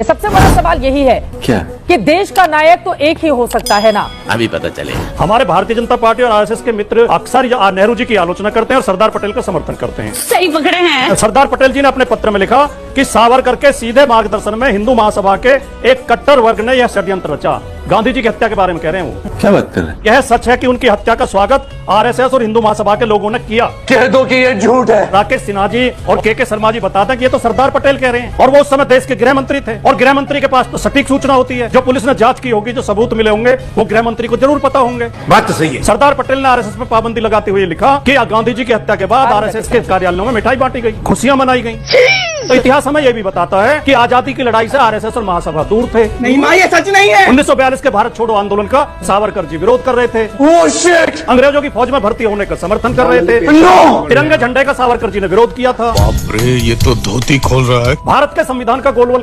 सबसे बड़ा सवाल यही है क्या कि देश का नायक तो एक ही हो सकता है ना। अभी पता चले। हमारे भारतीय जनता पार्टी और आरएसएस के मित्र अक्सर नेहरू जी की आलोचना करते हैं और सरदार पटेल का समर्थन करते हैं। सही पकड़े हैं। सरदार पटेल जी ने अपने पत्र में लिखा कि सावरकर के सीधे मार्गदर्शन में हिंदू महासभा के एक कट्टर वर्ग ने यह षड्यंत्र रचा। गांधी जी की हत्या के बारे में कह रहे हैं वो। क्या बात कर रहे हैं? यह सच है कि उनकी हत्या का स्वागत आरएसएस और हिंदू महासभा के लोगों ने किया। कह दो कि ये झूठ है। राकेश सिन्हा जी और के शर्मा जी बताते हैं कि ये तो सरदार पटेल कह रहे हैं और वो उस समय देश के गृह मंत्री थे और गृह मंत्री के पास तो सटीक सूचना होती है। जो पुलिस ने जांच की होगी, जो सबूत मिले होंगे, वो गृह मंत्री को जरूर पता होंगे। बात तो सही है। सरदार पटेल ने आरएसएस पर पाबंदी लगाते हुए लिखा कि गांधी जी की हत्या के बाद आरएसएस के कार्यालयों में मिठाई बांटी गई, खुशियां मनाई गई। तो इतिहास हमें यह भी बताता है कि आजादी की लड़ाई से आरएसएस और महासभा दूर थे। नहीं माँ, ये सच नहीं है। 1942 के भारत छोड़ो आंदोलन का सावरकर जी विरोध कर रहे थे। Oh shit! अंग्रेजों की फौज में भर्ती होने का समर्थन कर रहे थे। नो! तिरंगे झंडे का सावरकर जी ने विरोध किया था। बाप रे, ये तो धोती खोल रहा है। भारत के संविधान का गोलवल